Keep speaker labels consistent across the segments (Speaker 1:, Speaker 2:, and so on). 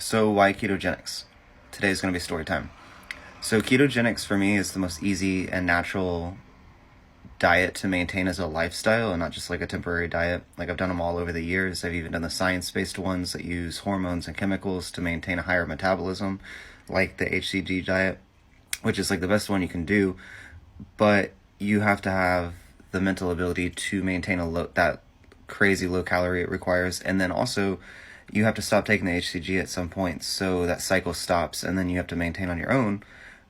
Speaker 1: So why ketogenics? Today is going to be story time. So ketogenics for me is the most easy and natural diet to maintain as a lifestyle and not just like a temporary diet. Like I've done them all over the years. I've even done the science-based ones that use hormones and chemicals to maintain a higher metabolism, like the HCG diet, which is like the best one you can do. But you have to have the mental ability to maintain that crazy low calorie it requires, and then also you have to stop taking the HCG at some point so that cycle stops, and then you have to maintain on your own.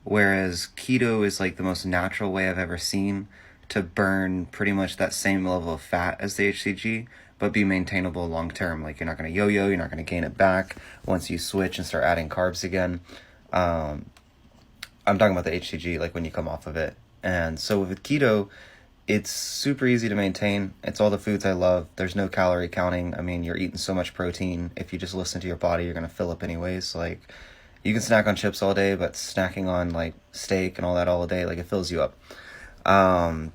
Speaker 1: Whereas keto is like the most natural way I've ever seen to burn pretty much that same level of fat as the HCG, but be maintainable long term. Like you're not going to yo-yo, you're not going to gain it back once you switch and start adding carbs again. I'm talking about the HCG, like when you come off of it. And so with keto, it's super easy to maintain. It's all the foods I love. There's no calorie counting. I mean, you're eating so much protein. If you just listen to your body, you're going to fill up anyways. Like, you can snack on chips all day, but snacking on, like, steak and all that all day, like, it fills you up. The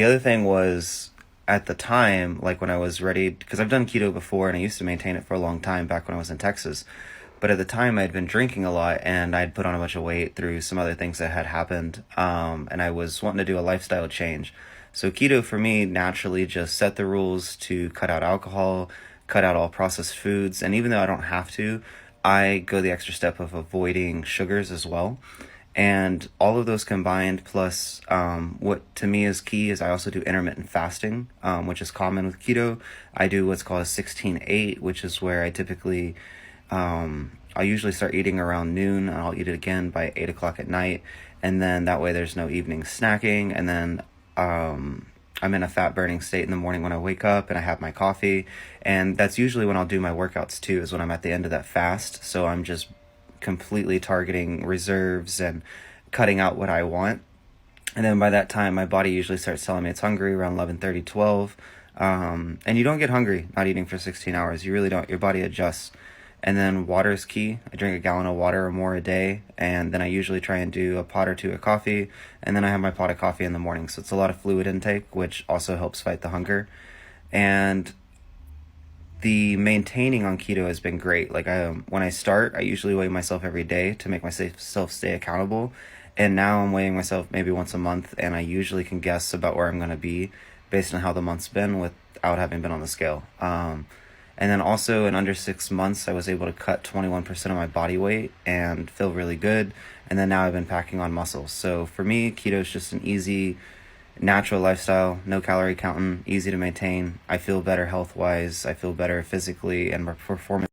Speaker 1: other thing was, at the time, like, when I was ready, because I've done keto before, and I used to maintain it for a long time back when I was in Texas. But at the time, I'd been drinking a lot, and I'd put on a bunch of weight through some other things that had happened. And I was wanting to do a lifestyle change. So keto for me naturally just set the rules to cut out alcohol, cut out all processed foods. And even though I don't have to, I go the extra step of avoiding sugars as well. And all of those combined, plus what to me is key, is I also do intermittent fasting, which is common with keto. I do what's called a 16-8, which is where I typically I'll usually start eating around noon, and I'll eat it again by 8 o'clock at night, and then that way there's no evening snacking, and then I'm in a fat burning state in the morning when I wake up, and I have my coffee, and that's usually when I'll do my workouts too, is when I'm at the end of that fast. So I'm just completely targeting reserves and cutting out what I want. And then by that time, my body usually starts telling me it's hungry around 11:30, 12. And you don't get hungry not eating for 16 hours. You really don't. Your body adjusts. And then water is key. I drink a gallon of water or more a day. And then I usually try and do a pot or two of coffee. And then I have my pot of coffee in the morning. So it's a lot of fluid intake, which also helps fight the hunger. And the maintaining on keto has been great. Like when I start, I usually weigh myself every day to make myself stay accountable. And now I'm weighing myself maybe once a month, and I usually can guess about where I'm going to be based on how the month's been without having been on the scale. And then also in under 6 months, I was able to cut 21% of my body weight and feel really good. And then now I've been packing on muscle. So for me, keto is just an easy, natural lifestyle, no calorie counting, easy to maintain. I feel better health-wise. I feel better physically, and my performance